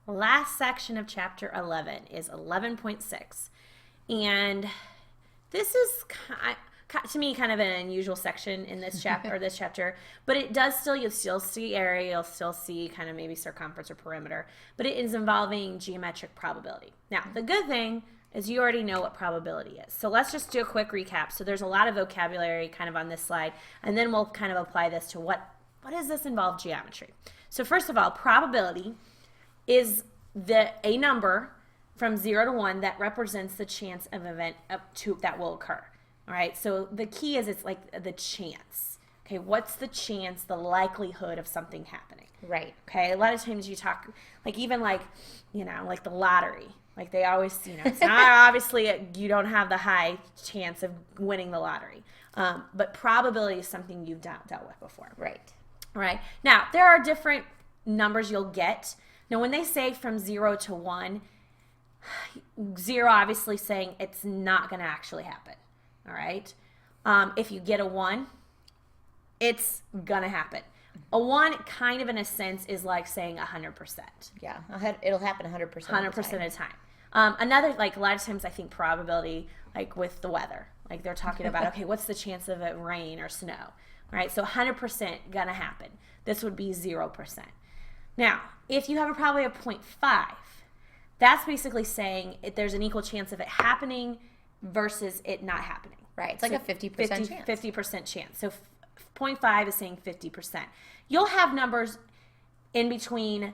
last section of chapter 11 is 11.6. And this is, to me, kind of an unusual section in this chapter, but it does still, you'll still see area, you'll still see kind of maybe circumference or perimeter, but it is involving geometric probability. Now, the good thing is you already know what probability is. So let's just do a quick recap. So there's a lot of vocabulary kind of on this slide, and then we'll kind of apply this to what does this involve geometry. So first of all, probability is a number from 0 to 1 that represents the chance of event that will occur. All right, so the key is it's like the chance. Okay, what's the chance, the likelihood of something happening? Right. Okay, a lot of times you talk, like even like, like the lottery. Like they always, it's not obviously you don't have the high chance of winning the lottery. But probability is something you've dealt with before. Right. All right. Now, there are different numbers you'll get. Now, when they say from 0 to 1, 0 obviously saying it's not going to actually happen. All right. If you get a 1, it's going to happen. A 1 kind of in a sense is like saying 100%. Yeah. It'll happen 100% of the time. 100% of the time. Another, like a lot of times I think probability, like with the weather, like they're talking about, okay, what's the chance of it rain or snow? Right. So 100% going to happen. This would be 0%. Now, if you have a probability of 0.5, that's basically saying there's an equal chance of it happening versus it not happening. Right. It's like a 50% chance. 50% chance. So 0.5 is saying 50%. You'll have numbers in between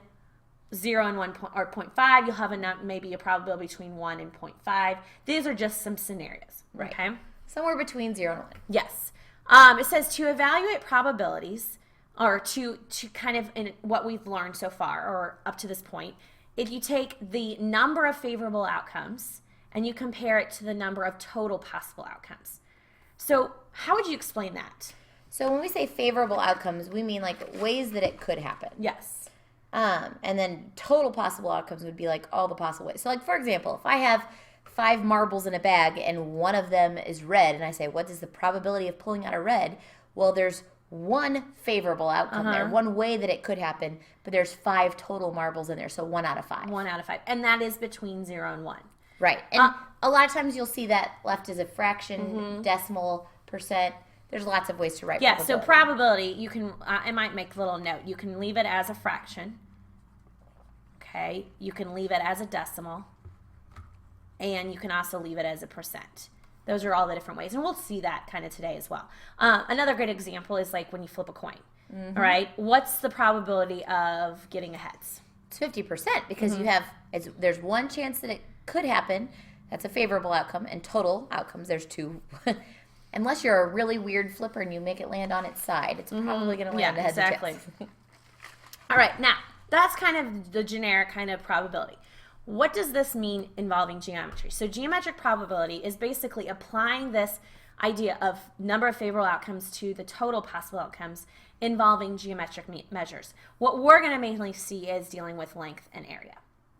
0 and 1 or 0.5. You'll have maybe a probability between 1 and 0.5. These are just some scenarios. Right. Okay? Somewhere between 0 and 1. Yes. It says to evaluate probabilities, or to kind of in what we've learned so far or up to this point, if you take the number of favorable outcomes and you compare it to the number of total possible outcomes. So how would you explain that? So when we say favorable outcomes, we mean like ways that it could happen. Yes. And then total possible outcomes would be like all the possible ways. So like, for example, if I have 5 marbles in a bag and one of them is red, and I say, what is the probability of pulling out a red? Well, there's one favorable outcome there, one way that it could happen, but there's 5 total marbles in there, so 1 out of 5. 1 out of 5. And that is between 0 and 1. Right. And a lot of times you'll see that left as a fraction, decimal, percent. There's lots of ways to write probability. So probability, you can, I might make a little note. You can leave it as a fraction. Okay. You can leave it as a decimal. And you can also leave it as a percent. Those are all the different ways. And we'll see that kind of today as well. Another great example is like when you flip a coin. All right. What's the probability of getting a heads? It's 50% because there's one chance that it could happen. That's a favorable outcome. And total outcomes, there's 2. Unless you're a really weird flipper and you make it land on its side, it's probably going to land a heads exactly. or tails. All right. Now, that's kind of the generic kind of probability. What does this mean involving geometry? So geometric probability is basically applying this idea of number of favorable outcomes to the total possible outcomes involving geometric measures. What we're going to mainly see is dealing with length and area.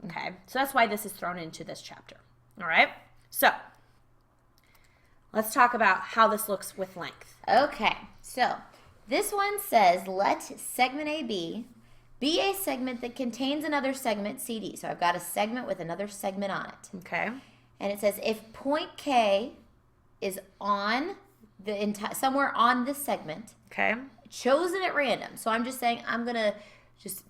Okay, so that's why this is thrown into this chapter. All right, so let's talk about how this looks with length. Okay, so this one says let segment AB be a segment that contains another segment, CD. So I've got a segment with another segment on it. Okay. And it says if point K is on the somewhere on this segment, okay, chosen at random. So I'm just saying I'm going to just,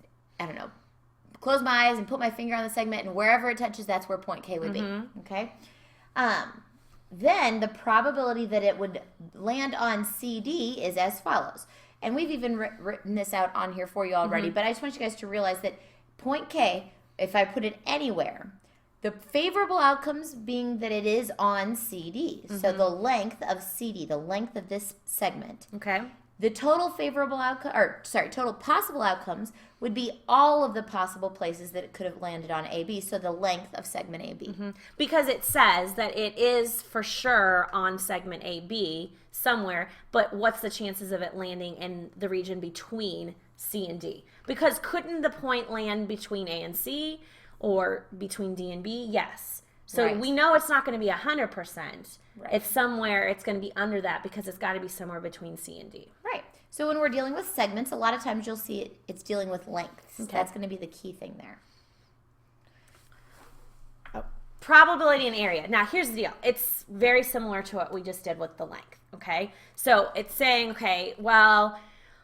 close my eyes and put my finger on the segment, and wherever it touches, that's where point K would be. Okay? Then the probability that it would land on CD is as follows. And we've even written this out on here for you already, but I just want you guys to realize that point K, if I put it anywhere, the favorable outcomes being that it is on CD. So the length of CD, the length of this segment. Okay. The total favorable outcome, total possible outcomes would be all of the possible places that it could have landed on AB. So the length of segment AB. Because it says that it is for sure on segment AB somewhere, but what's the chances of it landing in the region between C and D? Because couldn't the point land between A and C or between D and B? Yes. So we know it's not going to be 100%. Right. It's somewhere, it's going to be under that because it's got to be somewhere between C and D. Right. So when we're dealing with segments, a lot of times you'll see it's dealing with lengths. Okay. That's going to be the key thing there. probability and area. Now, here's the deal. It's very similar to what we just did with the length, okay? So it's saying, okay, well,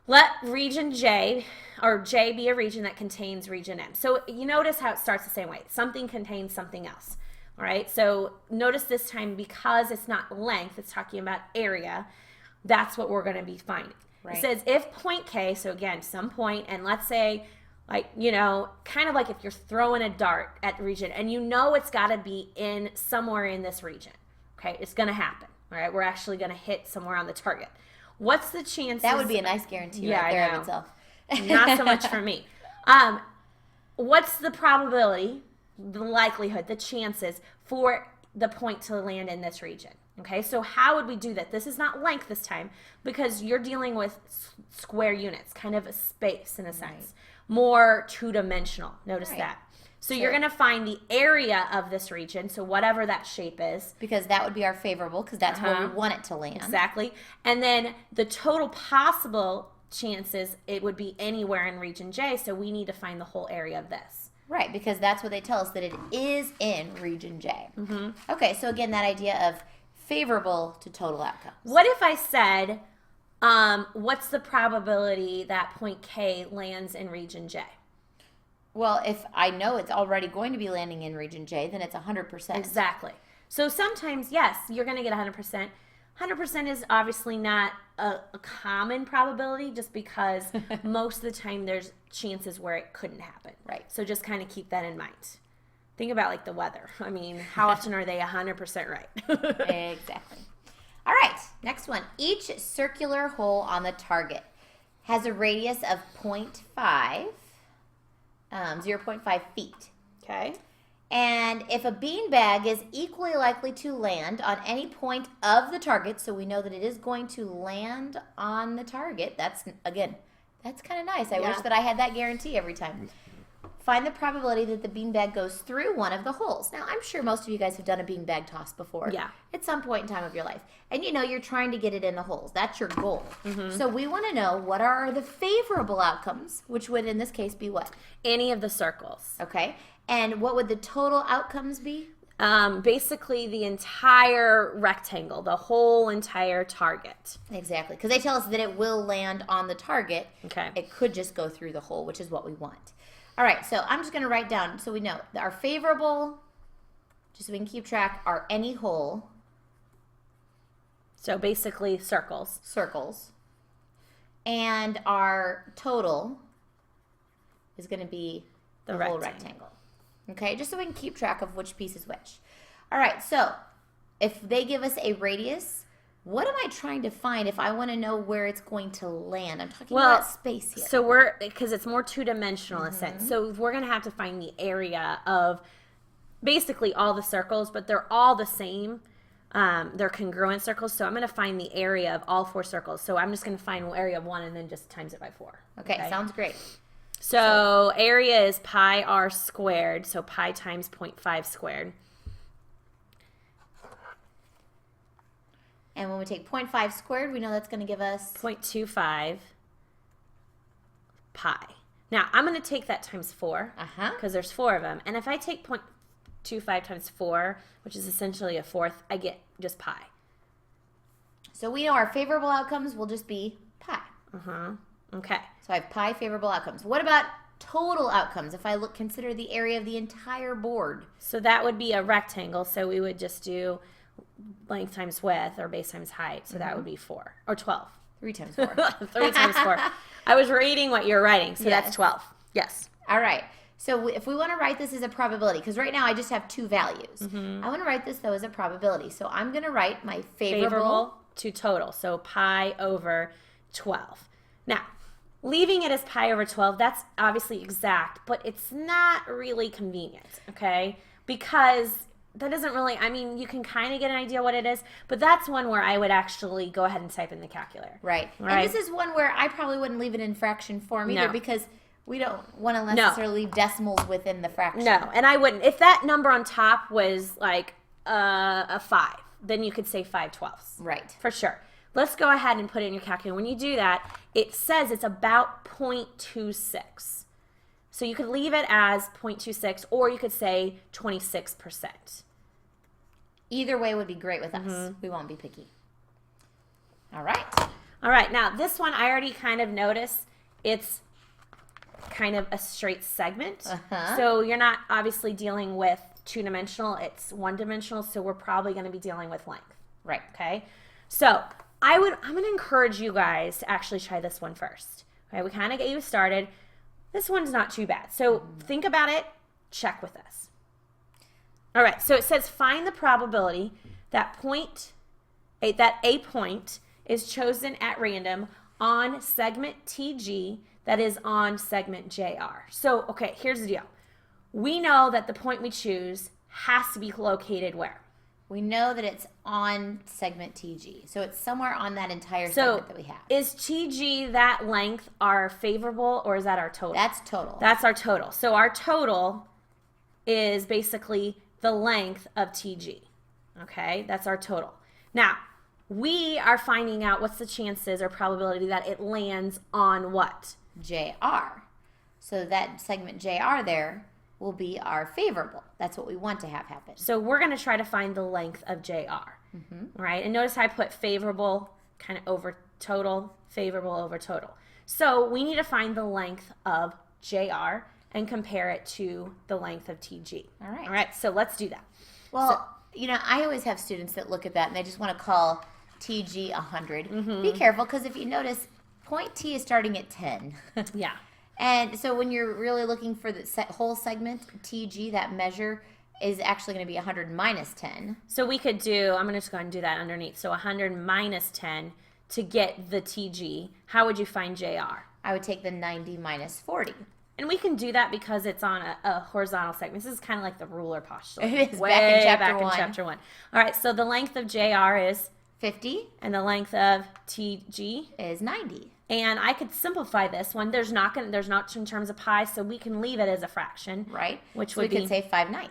let region J or J be a region that contains region M. So you notice how it starts the same way. Something contains something else, all right? So notice this time, because it's not length, it's talking about area, that's what we're going to be finding. Right. It says if point K, so again, some point, and let's say, like, you know, kind of like if you're throwing a dart at the region and you know it's got to be in somewhere in this region, okay? It's going to happen, all right? We're actually going to hit somewhere on the target. What's the chances? That would be a nice guarantee right there of itself. Not so much for me. What's the probability, the likelihood, the chances for the point to land in this region? Okay, so how would we do that? This is not length this time because you're dealing with square units, kind of a space in a sense, more two-dimensional. Notice that. So you're going to find the area of this region, so whatever that shape is. Because that would be our favorable, because that's where we want it to land. Exactly. And then the total possible chances, it would be anywhere in region J, so we need to find the whole area of this. Right, because that's what they tell us, that it is in region J. Okay, so again, that idea of favorable to total outcomes. What if I said, what's the probability that point K lands in region J? Well, if I know it's already going to be landing in region J, then it's 100%. Exactly. So sometimes, yes, you're going to get 100%. 100% is obviously not a common probability just because most of the time there's chances where it couldn't happen. Right. So just kind of keep that in mind. Think about like the weather. I mean, how often are they 100% right? Exactly. All right, next one. Each circular hole on the target has a radius of 0.5 feet. Okay. And if a beanbag is equally likely to land on any point of the target, so we know that it is going to land on the target, that's kind of nice. I wish that I had that guarantee every time. Find the probability that the beanbag goes through one of the holes. Now, I'm sure most of you guys have done a beanbag toss before. Yeah. At some point in time of your life. And you know, you're trying to get it in the holes. That's your goal. So we want to know what are the favorable outcomes, which would in this case be what? Any of the circles. Okay. And what would the total outcomes be? Basically the entire rectangle, the whole entire target. Exactly. Because they tell us that it will land on the target. Okay. It could just go through the hole, which is what we want. All right, so I'm just going to write down so we know that our favorable, just so we can keep track, are any hole. So basically circles. And our total is going to be the whole rectangle. Okay, just so we can keep track of which piece is which. All right, so if they give us a radius, what am I trying to find if I want to know where it's going to land? I'm talking about space here. So because it's more two-dimensional in a sense. So we're going to have to find the area of basically all the circles, but they're all the same. They're congruent circles. So I'm going to find the area of all 4 circles. So I'm just going to find area of one and then just times it by 4. Okay, sounds great. So area is pi r squared. So pi times 0.5 squared. And when we take 0.5 squared, we know that's going to give us 0.25 pi. Now, I'm going to take that times 4 because there's 4 of them. And if I take 0.25 times 4, which is essentially a fourth, I get just pi. So we know our favorable outcomes will just be pi. Okay. So I have pi favorable outcomes. What about total outcomes if I consider the area of the entire board? So that would be a rectangle. So we would just do length times width or base times height. So that would be 4 or 12. 3 times 4. 3 times 4. I was reading what you're writing. So that's 12. Yes. All right. So if we want to write this as a probability, because right now I just have 2 values. I want to write this, though, as a probability. So I'm going to write my favorable to total. So pi over 12. Now, leaving it as pi over 12, that's obviously exact, but it's not really convenient, okay? Because that doesn't really, I mean, you can kind of get an idea what it is, but that's one where I would actually go ahead and type in the calculator. Right. And this is one where I probably wouldn't leave it in fraction form either because we don't want to necessarily leave decimals within the fraction. No, and I wouldn't. If that number on top was like a 5, then you could say 5/12. Right. For sure. Let's go ahead and put it in your calculator. When you do that, it says it's about 0.26. So you could leave it as 0.26, or you could say 26%. Either way would be great with us. We won't be picky. All right. All right. Now, this one I already kind of noticed. It's kind of a straight segment. So you're not obviously dealing with two-dimensional. It's one-dimensional. So we're probably going to be dealing with length. Right. Okay. So I'm going to encourage you guys to actually try this one first. Okay. We kind of get you started. This one's not too bad. So think about it. Check with us. All right. So it says find the probability that a point is chosen at random on segment TG that is on segment JR. So, okay, here's the deal. We know that the point we choose has to be located where? We know that it's on segment TG. So it's somewhere on that entire segment that we have. Is TG that length our favorable or is that our total? That's total. That's our total. So our total is basically the length of TG. Okay, that's our total. Now, we are finding out what's the chances or probability that it lands on what? JR. So that segment JR there will be our favorable. That's what we want to have happen. So we're going to try to find the length of JR. Right? And notice how I put favorable kind of over total, favorable over total. So we need to find the length of JR and compare it to the length of TG. All right. All right, so let's do that. Well, I always have students that look at that and they just want to call TG 100. Be careful because if you notice, point T is starting at 10. Yeah. And so when you're really looking for the whole segment, TG, that measure, is actually going to be 100 minus 10. So we could do, I'm going to just go ahead and do that underneath. So 100 minus 10 to get the TG. How would you find JR? I would take the 90 minus 40. And we can do that because it's on a horizontal segment. This is kind of like the ruler postulate. It is Way back in in chapter 1. All right, so the length of JR is 50. And the length of TG is 90. And I could simplify this one. There's not in terms of pi, so we can leave it as a fraction. Right. Which so would we be could say 5/9.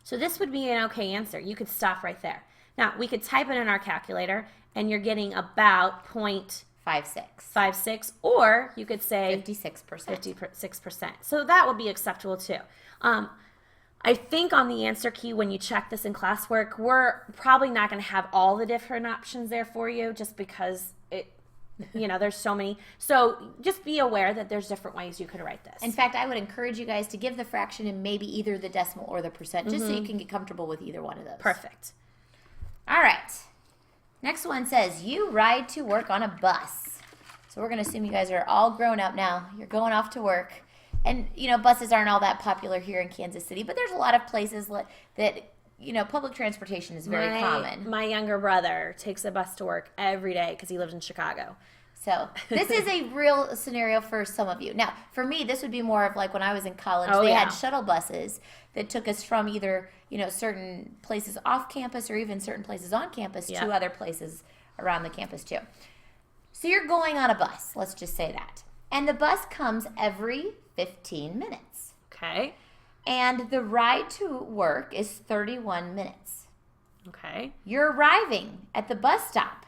So this would be an okay answer. You could stop right there. Now, we could type it in our calculator, and you're getting about 0.56, or you could say 56%. 56%. So that would be acceptable too. I think on the answer key, when you check this in classwork, we're probably not going to have all the different options there for you just because there's so many. So just be aware that there's different ways you could write this. In fact, I would encourage you guys to give the fraction in maybe either the decimal or the percent, just so you can get comfortable with either one of those. Perfect. All right. Next one says, you ride to work on a bus. So we're going to assume you guys are all grown up now. You're going off to work. And, buses aren't all that popular here in Kansas City, but there's a lot of places that, public transportation is very common. My younger brother takes a bus to work every day because he lives in Chicago. So this is a real scenario for some of you. Now, for me, this would be more of like when I was in college, they had shuttle buses that took us from either, certain places off campus or even certain places on campus to other places around the campus too. So you're going on a bus, let's just say that. And the bus comes every 15 minutes. Okay. And the ride to work is 31 minutes. Okay. You're arriving at the bus stop.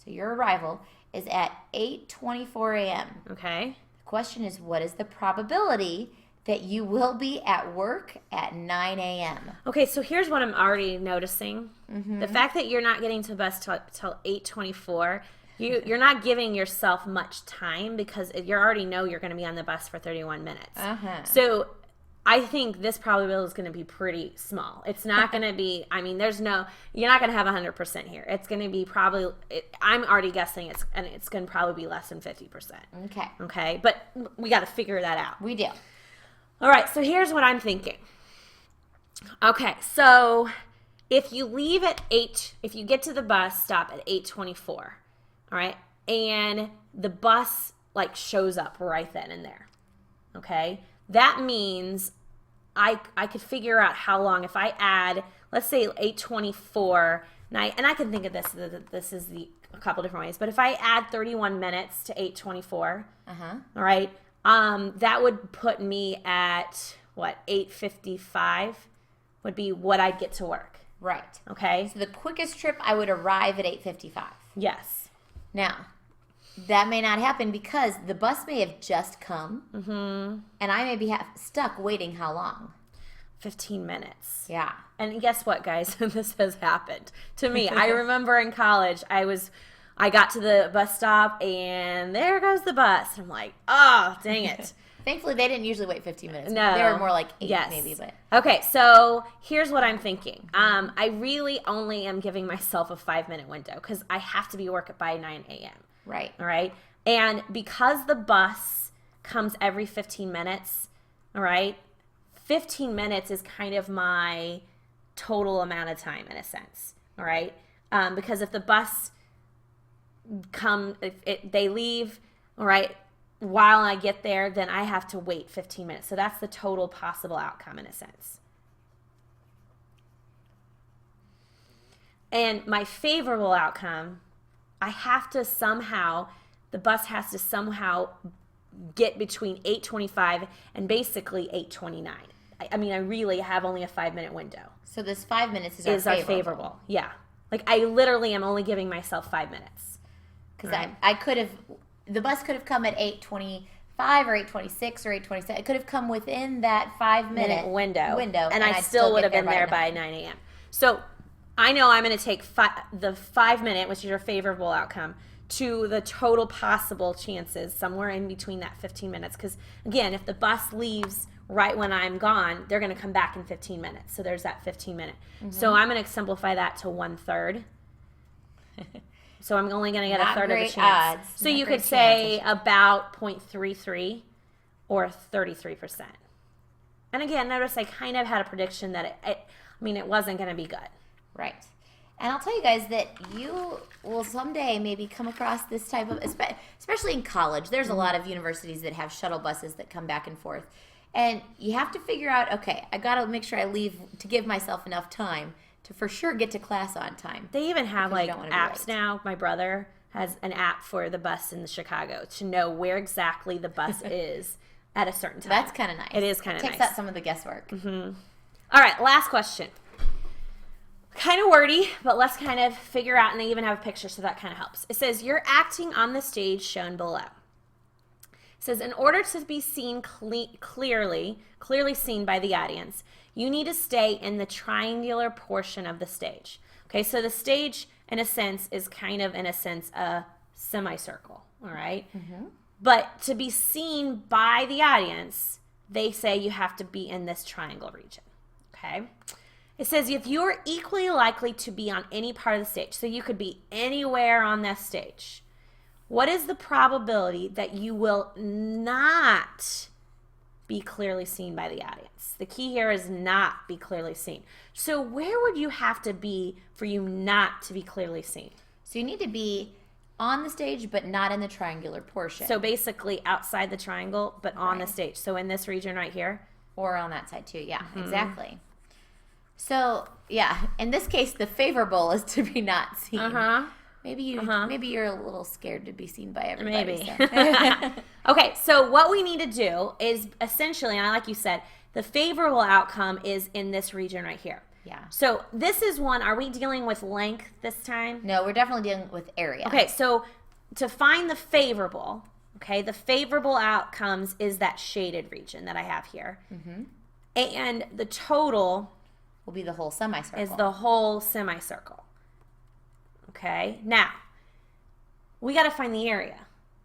So your arrival is at 8:24 a.m. Okay. The question is, what is the probability that you will be at work at 9 a.m.? Okay, so here's what I'm already noticing. The fact that you're not getting to the bus till 8:24, you're not giving yourself much time because you already know you're going to be on the bus for 31 minutes. So I think this probability is going to be pretty small. It's not going to be, you're not going to have 100% here. It's going to be probably, I'm already guessing it's going to probably be less than 50%. Okay. Okay, but we got to figure that out. We do. All right, so here's what I'm thinking. Okay, so if you get to the bus stop at 8:24, all right, and the bus shows up right then and there, okay, that means I could figure out how long if I add, let's say 8:24, and I can think of this is a couple different ways, but if I add 31 minutes to 8:24, all right, that would put me at 8:55 would be what I'd get to work. Right. Okay. So the quickest trip, I would arrive at 8:55. Yes. Now, that may not happen because the bus may have just come, and I may be stuck waiting how long? 15 minutes. Yeah. And guess what, guys? This has happened to me. I remember in college, I got to the bus stop and there goes the bus. I'm like, oh, dang it. Thankfully, they didn't usually wait 15 minutes. No. They were more like 8 Yes. maybe. But Okay, so here's what I'm thinking. I really only am giving myself a 5-minute window because I have to be work by 9 a.m. right. All right. And because the bus comes every 15 minutes, all right, 15 minutes is kind of my total amount of time in a sense. All right. Because if the bus they leave, all right, while I get there, then I have to wait 15 minutes. So that's the total possible outcome in a sense. And my favorable outcome, the bus has to somehow get between 8:25 and basically 8:29. I mean, I really have only a 5-minute window. So this 5 minutes is Our favorable. favorable. Yeah. Like I literally am only giving myself 5 minutes. Because I could have, the bus could have come at 8:25 or 8:26 or 8:27. It could have come within that 5-minute window. And I'd I still would have been there by 9 a.m. So I know I'm going to take the 5-minute, which is your favorable outcome, to the total possible chances somewhere in between that 15 minutes. Because again, if the bus leaves right when I'm gone, they're going to come back in 15 minutes. So there's that 15-minute. So I'm going to simplify that to 1/3. So I'm only going to get a third of the chance. Odds. So you could say about 0.33 or 33%. And again, notice I kind of had a prediction that it wasn't going to be good. Right. And I'll tell you guys that you will someday maybe come across this type of, especially in college. There's a lot of universities that have shuttle buses that come back and forth. And you have to figure out, okay, I got to make sure I leave to give myself enough time to for sure get to class on time. They even have like don't wanna be apps late. now. My brother has an app for the bus in Chicago to know where exactly the bus is at a certain time. That's kind of nice. It is kind of nice. Takes out some of the guesswork. All right, last question. Kind of wordy, but let's kind of figure out, and they even have a picture, so that kind of helps. It says, you're acting on the stage shown below. It says, in order to be seen clearly seen by the audience, you need to stay in the triangular portion of the stage. Okay, so the stage, in a sense, is kind of, in a sense, a semicircle, all right? But to be seen by the audience, they say you have to be in this triangle region, okay? It says if you're equally likely to be on any part of the stage, so you could be anywhere on that stage, what is the probability that you will not be clearly seen by the audience? The key here is not be clearly seen. So where would you have to be for you not to be clearly seen? So you need to be on the stage, but not in the triangular portion. So basically outside the triangle, but on the stage. So in this region right here. Or on that side too. Yeah, exactly. So yeah, in this case, the favorable is to be not seen. Maybe you're a little scared to be seen by everybody. Maybe. So. Okay, so what we need to do is essentially, and like you said, the favorable outcome is in this region right here. Yeah. So this is one, are we dealing with length this time? No, we're definitely dealing with area. Okay, so to find the favorable, okay, the favorable outcomes is that shaded region that I have here. And the total Will be the whole semicircle. is the whole semicircle. Okay, now we got to find the area,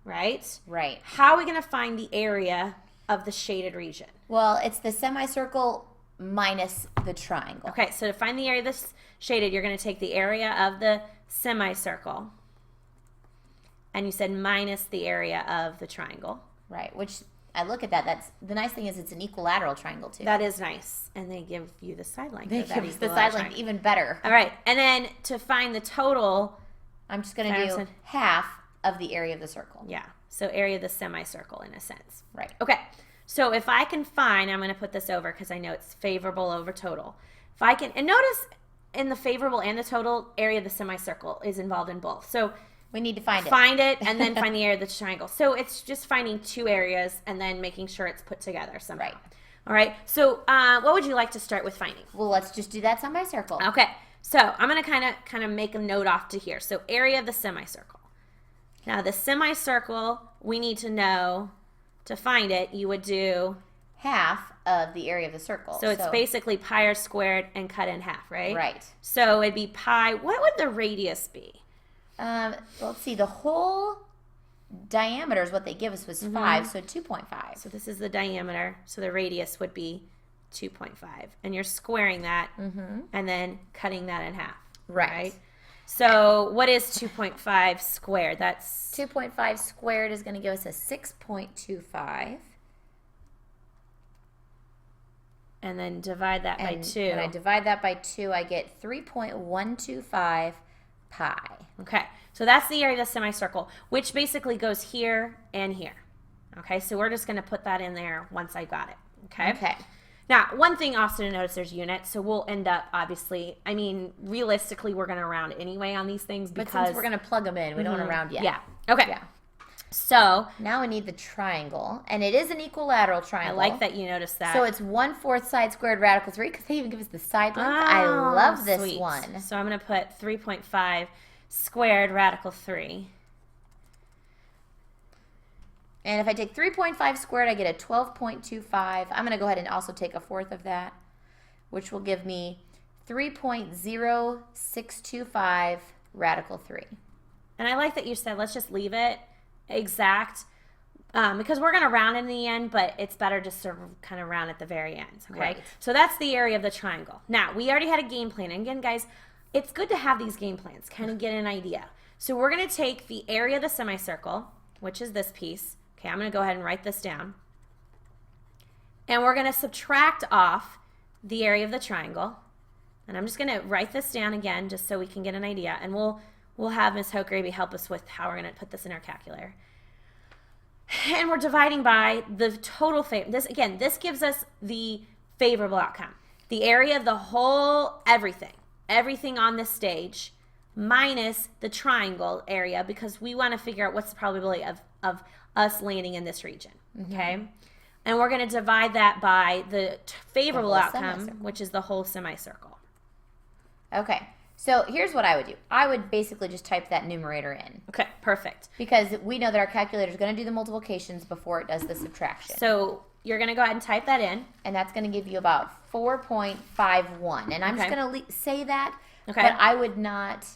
right? Right. How are we going to find the area of the shaded region? Well, it's the semicircle minus the triangle. Okay, so to find the area that's shaded, you're going to take the area of the semicircle, and you said minus the area of the triangle. Right, which I look at that. That's the nice thing is it's an equilateral triangle too. That is nice, and they give you the side length. They of that give us the equilateral side length triangle. even better. All right, and then to find the total, I'm just going to do Samson. half of the area of the circle. yeah, so area of the semicircle in a sense. Right. Okay, so if I can find, I'm going to put this over because I know it's favorable over total. If I can, and notice in the favorable and the total, area of the semicircle is involved in both. So We need to find it. find it and then find the area of the triangle. So it's just finding two areas and then making sure it's put together somehow. Right. All right, so what would you like to start with finding? Well, let's just do that semicircle. Okay, so I'm going to kind of make a note off to here. So area of the semicircle. Now the semicircle, we need to know to find it, you would do half of the area of the circle. So it's basically pi r squared and cut in half, right? Right. So it'd be pi. What would the radius be? Let's see. The whole diameter is what they give us was 5, so 2.5. So this is the diameter. So the radius would be 2.5. And you're squaring that and then cutting that in half. Right. So what is 2.5 squared? That's 2.5 squared is going to give us a 6.25. And then divide that by 2. When I divide that by 2, I get 3.125 pi. Okay, so that's the area of the semicircle, which basically goes here and here. Okay, so we're just going to put that in there once I got it. Okay. Now, one thing also to notice, there's units, so we'll end up, obviously, I mean, realistically, we're going to round anyway on these things because... But since we're going to plug them in, we don't want to round yet. Yeah, okay. Yeah. So... Now we need the triangle, and it is an equilateral triangle. I like that you noticed that. So it's 1/4 side squared radical 3, because they even give us the side length. I love this sweet. one. So I'm going to put 3.5 squared radical 3. And if I take 3.5 squared, I get a 12.25. I'm going to go ahead and also take 1/4 of that, which will give me 3.0625 radical 3. And I like that you said, let's just leave it exact, because we're going to round in the end, but it's better just to kind of round at the very end, okay? Right. So that's the area of the triangle. Now, we already had a game plan. And again, guys, it's good to have these game plans, kind of get an idea. So we're going to take the area of the semicircle, which is this piece. Okay, I'm going to go ahead and write this down. And we're going to subtract off the area of the triangle. And I'm just going to write this down again just so we can get an idea. And we'll have Ms. Hochgraby help us with how we're going to put this in our calculator. And we're dividing by the total this gives us the favorable outcome. The area of the whole everything on this stage minus the triangle area, because we want to figure out what's the probability of us landing in this region, okay? And we're going to divide that by the favorable outcome, which is the whole semicircle. Okay, so here's what I would do. I would basically just type that numerator in. Okay, perfect. Because we know that our calculator is going to do the multiplications before it does the subtraction. So you're going to go ahead and type that in. And that's going to give you about 4.51. And I'm just going to say that, okay. But I would not...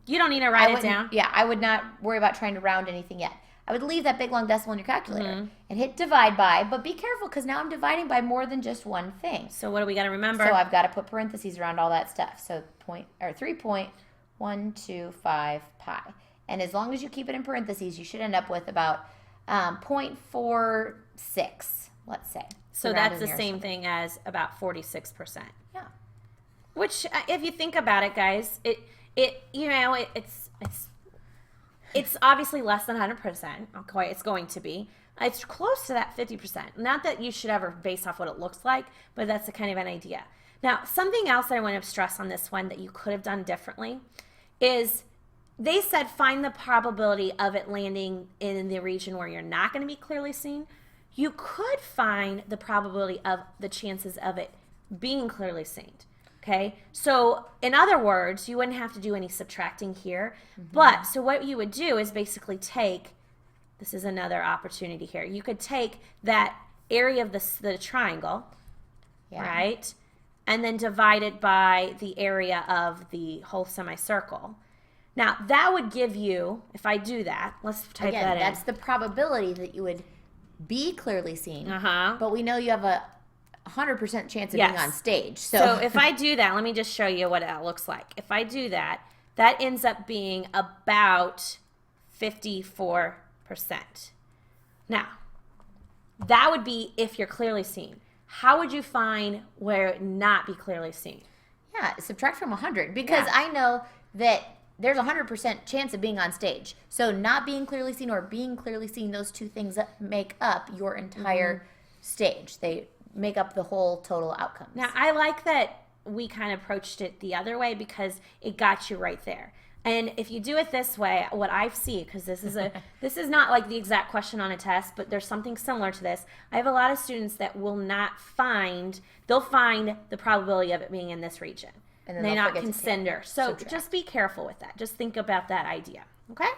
You don't need to write it down. Yeah, I would not worry about trying to round anything yet. I would leave that big long decimal in your calculator and hit divide by, but be careful because now I'm dividing by more than just one thing. So what do we got to remember? So I've got to put parentheses around all that stuff. So 3.125 pi. And as long as you keep it in parentheses, you should end up with about 0.46, let's say. So that's the same thing as about 46%. Yeah. Which, if you think about it, guys, it's obviously less than 100%. Okay, it's going to be. It's close to that 50%. Not that you should ever base off what it looks like, but that's the kind of an idea. Now, something else that I want to stress on this one that you could have done differently is they said find the probability of it landing in the region where you're not going to be clearly seen. You could find the probability of the chances of it being clearly seen. Okay, so in other words, you wouldn't have to do any subtracting here. But so what you would do is basically take, this is another opportunity here. You could take that area of the triangle, right, and then divide it by the area of the whole semicircle. Now, that would give you, if I do that, let's type that in. That's the probability that you would be clearly seen. But we know you have a 100% chance of being on stage. So if I do that, let me just show you what it looks like. If I do that, that ends up being about 54%. Now, that would be if you're clearly seen. How would you find where it not be clearly seen? Yeah, subtract from 100 because I know that there's a 100% chance of being on stage. So not being clearly seen or being clearly seen, those two things make up your entire stage. They make up the whole total outcomes. Now, I like that we kind of approached it the other way because it got you right there. And if you do it this way, what I see, because this is not like the exact question on a test, but there's something similar to this. I have a lot of students that will not find, they'll find the probability of it being in this region. And then they not consider. So just be careful with that. Just think about that idea. Okay?